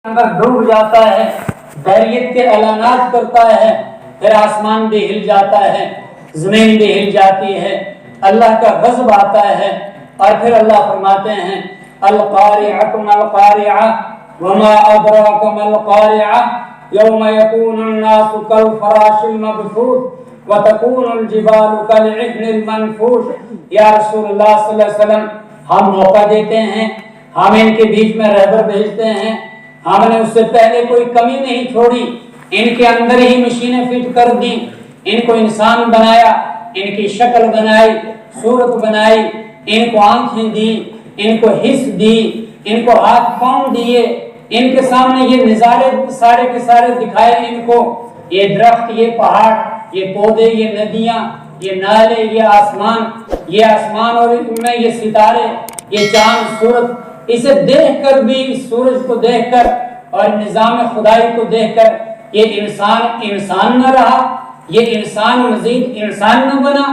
اندر ڈوب جاتا ہے، دریت کے اعلانات کرتا ہے، پھر آسمان بھی ہل جاتا ہے، زمین بھی ہل جاتی ہے، اللہ کا غضب آتا ہے، اور پھر اللہ فرماتے ہیں القارعۃ ما القارعۃ وما ادراک ما القارعۃ یوم یکون الناس کالفراش المبثوث وتکون الجبال کالعہن المنفوش۔ یا رسول اللہ صلی اللہ علیہ وسلم، ہم موقع دیتے ہیں، ہم ان کے بیچ میں رہبر بھیجتے ہیں، ہم نے اس سے پہلے کوئی کمی نہیں چھوڑی، ان کے اندر ہی مشینیں فٹ کر دی، ان کو انسان بنایا، ان کی شکل بنائی، صورت بنائی، ان کو آنکھیں دی، ان کو حس دی، ان کو ہاتھ پاؤں دیے، ان کے سامنے یہ نظارے سارے کے سارے دکھائے، ان کو یہ درخت، یہ پہاڑ، یہ پودے، یہ ندیاں، یہ نالے، یہ آسمان اور ان میں یہ ستارے، یہ چاند، سورج، اسے دیکھ کر بھی، اس سورج کو دیکھ کر اور نظام خدائی کو دیکھ کر یہ انسان نہ رہا، یہ انسان مزید انسان نہ بنا۔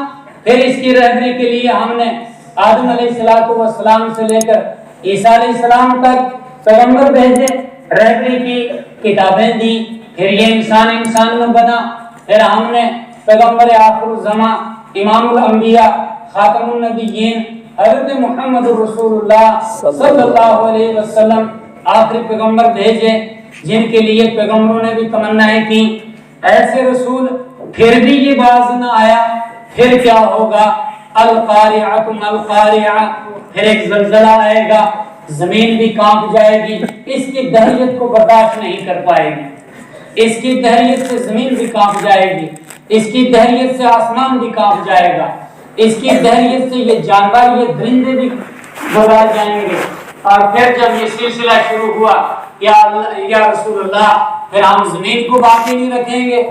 پھر اس کی رہبری کے لیے ہم نے آدم علیہ السلام سے لے کر عیسیٰ علیہ السلام تک پیغمبر بھیجے، رہبری کی کتابیں دی، پھر یہ انسان نہ بنا۔ پھر ہم نے پیغمبر آخر الزماں، امام الانبیاء، خاتم النبیین، حضرت محمد رسول اللہ صلی اللہ علیہ وسلم آخری پیغمبر بھیجے، جن کے لیے پیغمبروں نے بھی تمنائیں کی، ایسے رسول، پھر بھی یہ باز نہ آیا۔ پھر کیا ہوگا؟ القارعۃ ما القارعۃ، پھر ایک زلزلہ آئے گا، زمین بھی کانپ جائے گی، اس کی دہریت کو برداشت نہیں کر پائے گی، اس کی دہریت سے زمین بھی کانپ جائے گی، اس کی دہریت سے آسمان بھی کانپ جائے گا، اس کی دہریت سے یہ جانور، یہ درندے بھی گھبرا جائیں گے۔ اور پھر جب یہ سلسلہ شروع ہوا، یا رسول اللہ، پھر ہم زمین کو باقی نہیں رکھیں گے،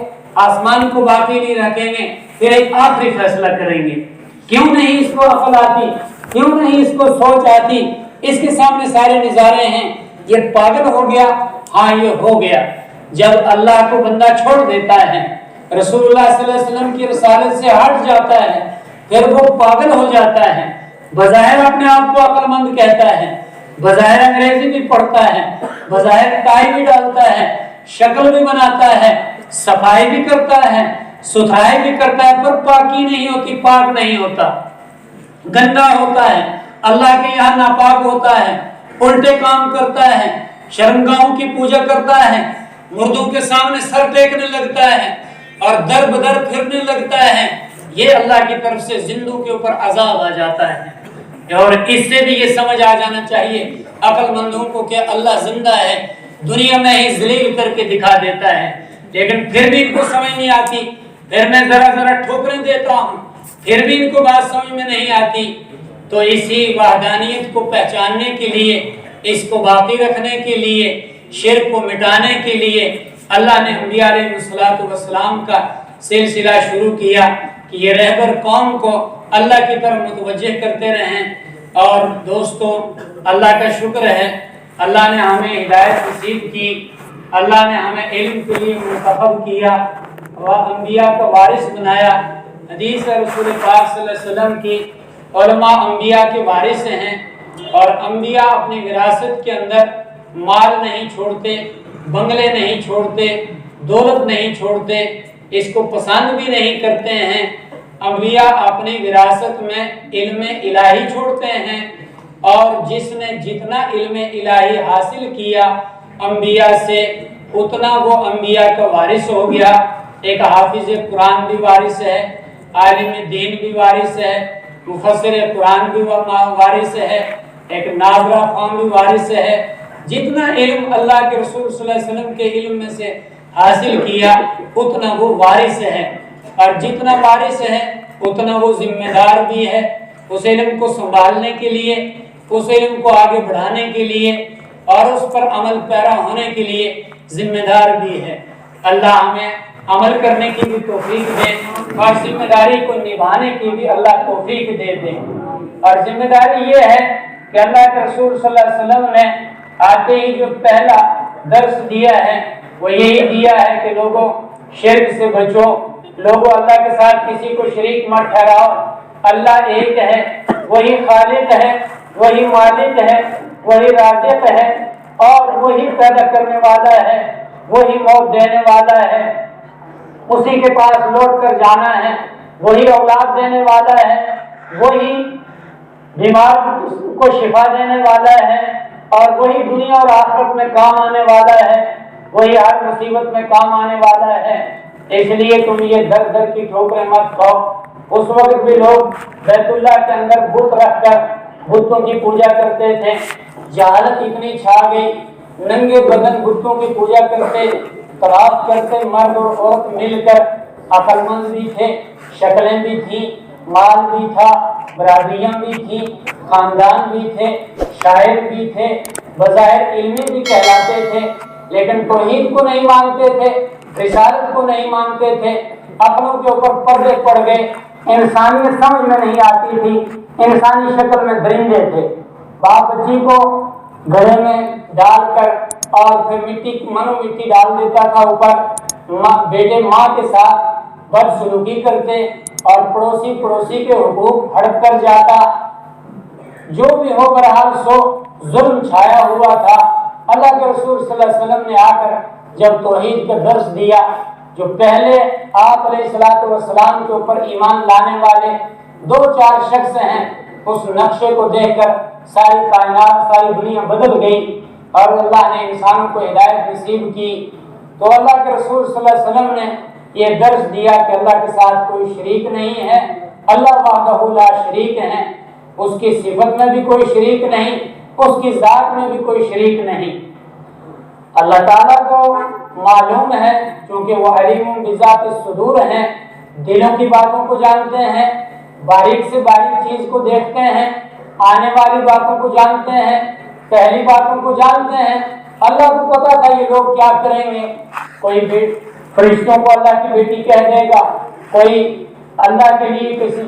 آسمان کو باقی نہیں رکھیں گے، پھر ایک آخری فیصلہ کریں گے۔ کیوں نہیں اس کو عقل آتی، کیوں نہیں اس کو سوچ آتی؟ اس کے سامنے سارے نظارے ہیں، یہ پاگل ہو گیا، ہاں یہ ہو گیا۔ جب اللہ کو بندہ چھوڑ دیتا ہے، رسول اللہ صلی اللہ علیہ وسلم کی رسالت سے ہٹ جاتا ہے، پھر وہ پاگل ہو جاتا ہے، بظاہر اپنے آپ کو عقل مند کہتا ہے، بظاہر انگریزی بھی پڑھتا ہے، بظاہر ٹائی بھی ڈالتا ہے، شکل بھی بناتا ہے، صفائی بھی کرتا ہے، ستھرائی بھی کرتا ہے، پر پاکی نہیں ہوتی، پاک نہیں ہوتا، گندا ہوتا ہے، اللہ کے یہاں ناپاک ہوتا ہے، الٹے کام کرتا ہے، شرمگاہوں کی پوجا کرتا ہے، مردوں کے سامنے سر ٹیکنے لگتا ہے اور در بدر پھرنے لگتا ہے، یہ اللہ کی طرف سے زندوں کے اوپر عذاب آ جاتا ہے۔ اور اس سے بھی یہ سمجھ آ جانا چاہیے عقل مندوں کو کہ اللہ زندہ ہے، دنیا میں ہی ذلیل کر کے دکھا دیتا ہے، لیکن پھر بھی ان کو سمجھ نہیں آتی، پھر میں ذرا ٹھوکریں دیتا ہوں، پھر بھی ان کو بات سمجھ میں نہیں آتی۔ تو اسی وحدانیت کو پہچاننے کے لیے، اس کو باقی رکھنے کے لیے، شرک کو مٹانے کے لیے اللہ نے انبیاء علیہ السلام کا سلسلہ شروع کیا کہ یہ رہبر قوم کو اللہ کی طرف متوجہ کرتے رہیں۔ اور دوستو، اللہ کا شکر ہے، اللہ نے ہمیں ہدایت نصیب کی، اللہ نے ہمیں علم کے لیے منتخب کیا اور انبیاء کا وارث بنایا۔ حدیث رسول پاک صلی اللہ علیہ وسلم کی، علماء انبیاء کے وارث ہیں، اور انبیاء اپنی وراثت کے اندر مال نہیں چھوڑتے، بنگلے نہیں چھوڑتے، دولت نہیں چھوڑتے، اس کو پسند بھی نہیں کرتے ہیں۔ انبیاء اپنی وراثت میں علم الہی چھوڑتے ہیں، اور جس نے جتنا علم الہی حاصل کیا انبیاء سے، اتنا وہ انبیاء کا وارث ہو گیا۔ ایک حافظ قرآن بھی وارث ہے، عالم دین بھی وارث ہے، مفسر قرآن بھی وارث ہے، ایک ناظرہ خان بھی وارث ہے۔ جتنا علم اللہ کے رسول صلی اللہ علیہ وسلم کے علم میں سے حاصل کیا، اتنا وہ وارث ہے، اور جتنا وارث ہے اتنا وہ ذمہ دار بھی ہے، اس علم کو سنبھالنے کے لیے، اس علم کو آگے بڑھانے کے لیے، اور اس پر عمل پیرا ہونے کے لیے ذمہ دار بھی ہے۔ اللہ ہمیں عمل کرنے کی بھی توفیق دے، اور ذمہ داری کو نبھانے کی بھی اللہ توفیق دے دے۔ اور ذمہ داری یہ ہے کہ اللہ کے رسول صلی اللہ علیہ وسلم نے آتے ہی جو پہلا درس دیا ہے وہ یہی دیا ہے کہ لوگوں شرک سے بچو، لوگوں اللہ کے ساتھ کسی کو شریک مت ٹھہراؤ، اللہ ایک ہے، وہی خالق ہے، وہی مالک ہے، وہی رازق ہے، اور وہی پیدا کرنے والا ہے، وہی موت دینے والا ہے، اسی کے پاس لوٹ کر جانا ہے، وہی اولاد دینے والا ہے، وہی بیمار کو شفا دینے والا ہے، اور وہی دنیا اور آخرت میں کام آنے والا ہے، وہی ہر مصیبت میں کام آنے والا ہے۔ اس لیے تم یہ در در کی ٹھوکریں مت کھاؤ۔ اس وقت بھی لوگ بیت اللہ کے اندر بت رکھ کر بتوں کی پوجا کرتے تھے۔ جہالت اتنی چھا گئی، ننگے بدن بتوں کی پوجا کرتے، طواف کرتے، مرد اور عورت مل کر۔ عقل مند بھی تھے، شکلیں بھی تھیں، مال بھی تھا، برادریاں بھی تھیں، خاندان بھی تھے، شاعر بھی تھے، بظاہر علمی بھی کہلاتے تھے، لیکن توحید کو نہیں مانتے تھے، رسالت کو نہیں مانتے تھے، اپنوں کے اوپر پردے پڑ گئے، انسانیت سمجھ میں نہیں آتی تھی، انسانی شکل میں درندے تھے۔ باپ بچی کو گڑھے میں ڈال کر اور پھر مٹی ڈال دیتا تھا اوپر، بیٹے ماں کے ساتھ بدسلوکی کرتے اور پڑوسی کے حقوق ہڑپ کر جاتا۔ جو بھی ہو بہرحال سو ظلم چھایا ہوا تھا۔ اللہ کے رسول صلی اللہ علیہ وسلم نے آ کر جب توحید کا درس دیا، جو پہلے آپ علیہ السلام کے اوپر ایمان لانے والے 2-4 شخص ہیں، اس نقشے کو دیکھ کر ساری کائنات، ساری دنیا بدل گئی اور اللہ نے انسانوں کو ہدایت نصیب کی۔ تو اللہ کے رسول صلی اللہ علیہ وسلم نے یہ درس دیا کہ اللہ کے ساتھ کوئی شریک نہیں ہے، اللہ وحدہ لا شریک ہے، اس کی صفت میں بھی کوئی شریک نہیں، اس کی ذات میں بھی کوئی شریک نہیں۔ اللہ تعالیٰ کو معلوم ہے، کیونکہ وہ علیم بذات الصدور ہیں، دلوں کی باتوں کو جانتے ہیں، باریک سے باریک چیز کو دیکھتے ہیں، آنے والی باتوں کو جانتے ہیں، پہلی باتوں کو جانتے ہیں۔ اللہ کو پتا تھا یہ لوگ کیا کریں گے، کوئی فرشتوں کو اللہ کی بیٹی کہہ دے گا، کوئی اللہ کے لیے کسی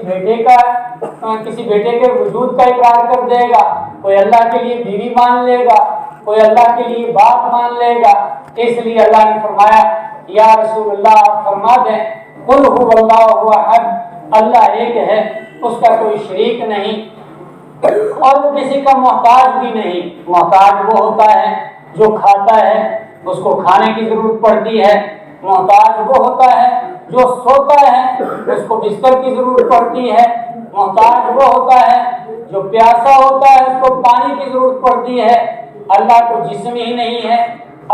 بیٹے کے وجود کا اقرار کر دے گا، کوئی اللہ کے لیے بیوی مان لے گا، کوئی اللہ کے لیے باپ مان لے گا۔ اس لیے اللہ نے فرمایا یا رسول اللہ آپ فرما دیں قل هو اللہ احد، اللہ ایک ہے، اس کا کوئی شریک نہیں اور وہ کسی کا محتاج بھی نہیں۔ محتاج وہ ہوتا ہے جو کھاتا ہے، اس کو کھانے کی ضرورت پڑتی ہے، محتاج وہ ہوتا ہے جو سوتا ہے، اس کو بستر کی ضرورت پڑتی ہے، محتاج وہ ہوتا ہے جو پیاسا ہوتا ہے، اس کو پانی کی ضرورت پڑتی ہے۔ اللہ کو جسم ہی نہیں ہے،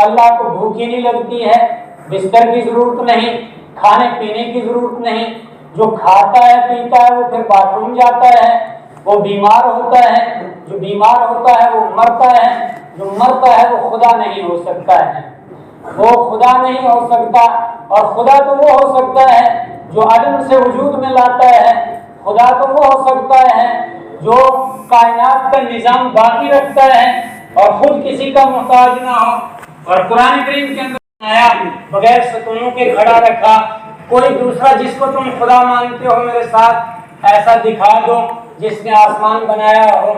اللہ کو بھوک ہی نہیں لگتی ہے، بستر کی ضرورت نہیں، کھانے پینے کی ضرورت نہیں۔ جو کھاتا ہے پیتا ہے وہ پھر باتھ روم جاتا ہے، وہ بیمار ہوتا ہے، جو بیمار ہوتا ہے وہ مرتا ہے، جو مرتا ہے وہ خدا نہیں ہو سکتا ہے، وہ خدا نہیں ہو سکتا۔ اور خدا تو وہ ہو سکتا ہے جو عدم سے وجود میں لاتا ہے، خدا تو وہ ہو سکتا ہے جو کائنات کا نظام باقی رکھتا ہے اور خود کسی کا محتاج نہ ہو۔ اور قرآن کریم کے اندر آیا بغیر ستونوں کے کھڑا رکھا، کوئی دوسرا جس کو تم خدا مانتے ہو میرے ساتھ ایسا دکھا دو جس نے آسمان بنایا ہو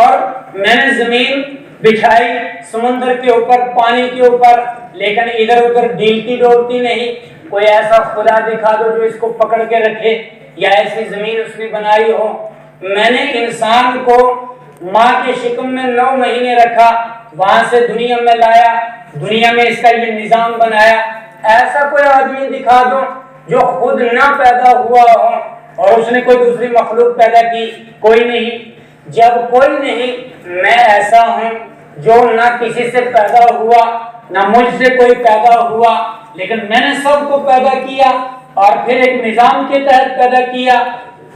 اور میں نے زمین بچھائی سمندر کے اوپر، پانی کے اوپر، لیکن ادھر ادھر ڈیلتی ڈولتی نہیں۔ کوئی ایسا خدا دکھا دو جو اس کو پکڑ کے رکھے، یا ایسی زمین اس نے بنائی ہو۔ میں نے انسان کو ماں کے شکم میں 9 مہینے رکھا، وہاں سے دنیا میں لایا، دنیا میں اس کا یہ نظام بنایا۔ ایسا کوئی آدمی دکھا دو جو خود نہ پیدا ہوا ہو اور اس نے کوئی دوسری مخلوق پیدا کی، کوئی نہیں۔ جب کوئی نہیں، میں ایسا ہوں جو نہ کسی سے پیدا ہوا نہ مجھ سے کوئی پیدا ہوا، لیکن میں نے سب کو پیدا کیا اور پھر ایک نظام کے تحت پیدا کیا،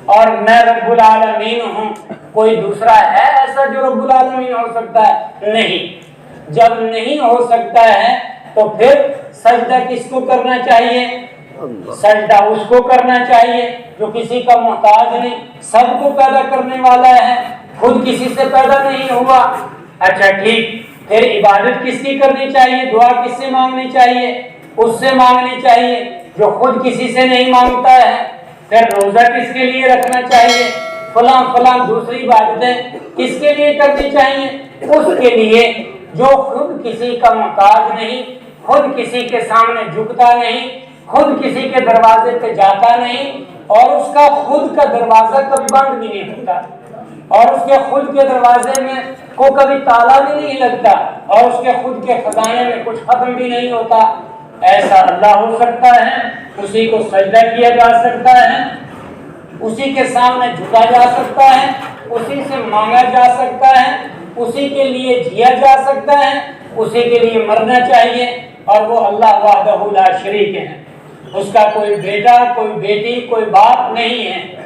اور میں رب العالمین ہوں۔ کوئی دوسرا ہے ایسا جو رب العالمین ہو سکتا ہے؟ نہیں۔ جب نہیں ہو سکتا ہے تو پھر سجدہ کس کو کرنا چاہیے؟ سجدہ اس کو کرنا چاہیے جو کسی کا محتاج نہیں، سب کو پیدا کرنے والا ہے، خود کسی سے پیدا نہیں ہوا۔ اچھا ٹھیک، پھر عبادت کس کی کرنی چاہیے؟ دعا کس سے مانگنی چاہیے؟ اس سے مانگنی چاہیے جو خود کسی سے نہیں مانگتا ہے۔ پھر روزہ کس کے لیے رکھنا چاہیے؟ فلاں دوسری عبادتیں کس کے لیے کرنی چاہیے؟ اس کے لیے جو خود کسی کا محتاج نہیں، خود کسی کے سامنے جھکتا نہیں، خود کسی کے دروازے پہ جاتا نہیں، اور اس کا خود کا دروازہ کبھی بند بھی نہیں ہوتا۔ اور اس کے خود کے دروازے میں کو کبھی تالا بھی نہیں لگتا اور اس کے خود کے خزانے میں کچھ ختم بھی نہیں ہوتا، ایسا اللہ ہو سکتا ہے؟ اسی کو سجدہ کیا جا سکتا ہے، اسی کے سامنے جھکا جا سکتا ہے، اسی سے مانگا جا سکتا ہے، اسی کے لیے جیا جا سکتا ہے، اسی کے لیے مرنا چاہیے، اور وہ اللہ وحدہ لا شریک ہے، اس کا کوئی بیٹا، کوئی بیٹی، کوئی باپ نہیں ہے۔